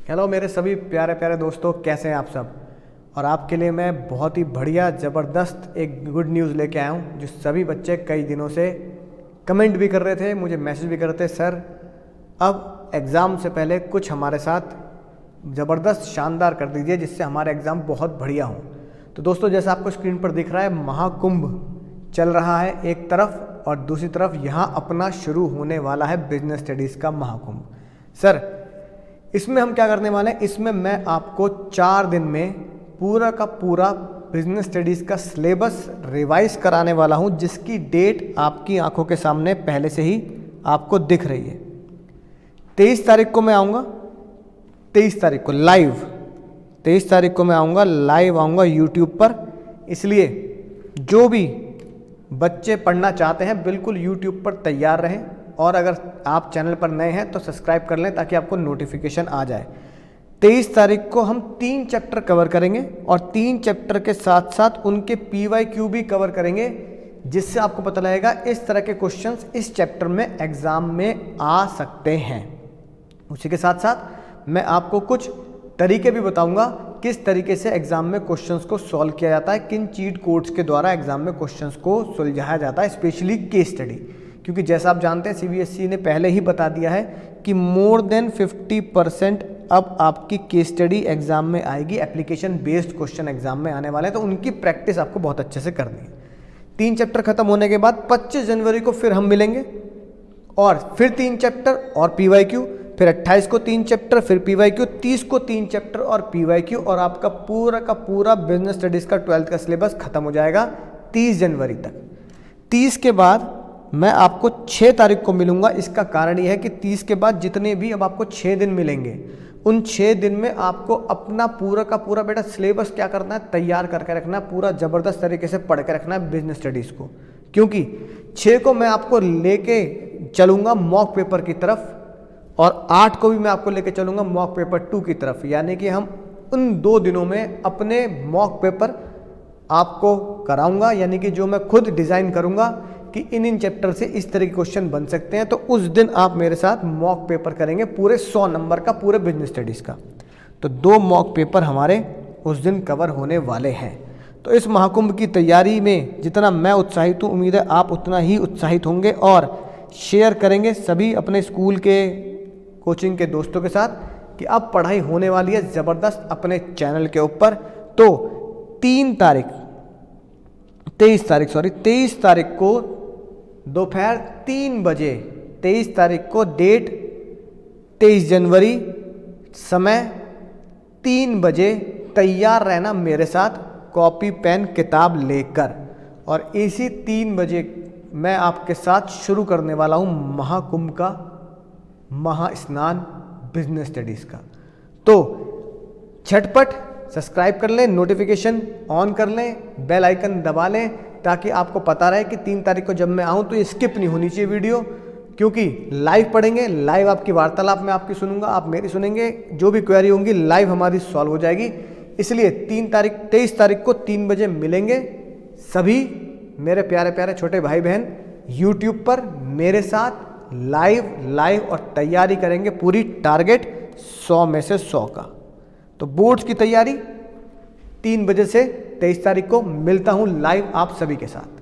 Hello मेरे सभी प्यारे प्यारे दोस्तों, कैसे हैं आप सब। और आपके लिए मैं बहुत ही बढ़िया ज़बरदस्त एक गुड न्यूज़ लेके आया हूँ, जो सभी बच्चे कई दिनों से कमेंट भी कर रहे थे, मुझे मैसेज भी कर रहे थे, सर अब एग्ज़ाम से पहले कुछ हमारे साथ ज़बरदस्त शानदार कर दीजिए जिससे हमारे एग्ज़ाम बहुत बढ़िया हों। तो दोस्तों, जैसा आपको स्क्रीन पर दिख रहा है, महाकुंभ चल रहा है एक तरफ और दूसरी तरफ यहाँ अपना शुरू होने वाला है बिजनेस स्टडीज़ का महाकुंभ। सर इसमें हम क्या करने वाले हैं, इसमें मैं आपको 4 दिन में पूरा का पूरा बिजनेस स्टडीज़ का सिलेबस रिवाइज कराने वाला हूं, जिसकी डेट आपकी आंखों के सामने पहले से ही आपको दिख रही है। 23 तारीख को मैं आऊँगा, 23 तारीख को लाइव, 23 तारीख को मैं आऊँगा लाइव, आऊँगा यूट्यूब पर। इसलिए जो भी बच्चे पढ़ना चाहते हैं बिल्कुल यूट्यूब पर तैयार रहें, और अगर आप चैनल पर नए हैं तो सब्सक्राइब कर लें ताकि आपको नोटिफिकेशन आ जाए। 23 तारीख को हम 3 चैप्टर कवर करेंगे और 3 चैप्टर के साथ साथ उनके PYQ भी कवर करेंगे, जिससे आपको पता लगेगा इस तरह के क्वेश्चंस इस चैप्टर में एग्ज़ाम में आ सकते हैं। उसी के साथ साथ मैं आपको कुछ तरीके भी बताऊंगा किस तरीके से एग्ज़ाम में क्वेश्चंस को सॉल्व किया जाता है, किन चीट कोड्स के द्वारा एग्ज़ाम में क्वेश्चंस को सुलझाया जाता है, स्पेशली केस स्टडी। क्योंकि जैसा आप जानते हैं CBSE ने पहले ही बता दिया है कि मोर देन 50% अब आपकी केस स्टडी एग्जाम में आएगी, एप्लीकेशन बेस्ड क्वेश्चन एग्जाम में आने वाले हैं, तो उनकी प्रैक्टिस आपको बहुत अच्छे से करनी है। 3 चैप्टर खत्म होने के बाद 25 जनवरी को फिर हम मिलेंगे और फिर 3 चैप्टर और PYQ, फिर 28 को 3 चैप्टर फिर PYQ, 30 को 3 चैप्टर और PYQ, और आपका पूरा का पूरा बिजनेस स्टडीज़ का 12th का सिलेबस खत्म हो जाएगा 30 जनवरी तक। 30 के बाद मैं आपको 6 तारीख को मिलूंगा। इसका कारण यह है कि 30 के बाद जितने भी अब आपको 6 दिन मिलेंगे, उन 6 दिन में आपको अपना पूरा का पूरा बेटा सिलेबस क्या करना है, तैयार करके रखना है, पूरा ज़बरदस्त तरीके से पढ़ के रखना है बिजनेस स्टडीज़ को। क्योंकि 6 को मैं आपको लेके चलूँगा मॉक पेपर की तरफ और 8 को भी मैं आपको लेके चलूँगा मॉक पेपर 2 की तरफ। यानी कि हम उन 2 दिनों में अपने मॉक पेपर आपको कराऊँगा, यानी कि जो मैं खुद डिज़ाइन करूँगा कि इन चैप्टर से इस तरह के क्वेश्चन बन सकते हैं। तो उस दिन आप मेरे साथ मॉक पेपर करेंगे पूरे 100 नंबर का, पूरे बिजनेस स्टडीज़ का। तो 2 मॉक पेपर हमारे उस दिन कवर होने वाले हैं। तो इस महाकुंभ की तैयारी में जितना मैं उत्साहित हूँ, उम्मीद है आप उतना ही उत्साहित होंगे और शेयर करेंगे सभी अपने स्कूल के कोचिंग के दोस्तों के साथ कि अब पढ़ाई होने वाली है ज़बरदस्त अपने चैनल के ऊपर। तो 23 तारीख को दोपहर 3 बजे, 23 तारीख को डेट 23 जनवरी, समय 3 बजे तैयार रहना मेरे साथ कॉपी पेन किताब लेकर। और इसी 3 बजे मैं आपके साथ शुरू करने वाला हूँ महाकुंभ का महास्नान बिजनेस स्टडीज़ का। तो झटपट सब्सक्राइब कर लें, नोटिफिकेशन ऑन कर लें, बेल आइकन दबा लें, ताकि आपको पता रहे कि 3 तारीख को जब मैं आऊँ तो ये स्किप नहीं होनी चाहिए वीडियो। क्योंकि लाइव पढ़ेंगे, लाइव आपकी वार्तालाप में आपकी सुनूंगा, आप मेरी सुनेंगे, जो भी क्वेरी होंगी लाइव हमारी सॉल्व हो जाएगी। इसलिए 23 तारीख को 3 बजे मिलेंगे सभी मेरे प्यारे प्यारे छोटे भाई बहन यूट्यूब पर मेरे साथ लाइव और तैयारी करेंगे पूरी, टारगेट 100 में से 100 का। तो बोर्ड्स की तैयारी 3 बजे से 23 तारीख को मिलता हूँ लाइव आप सभी के साथ।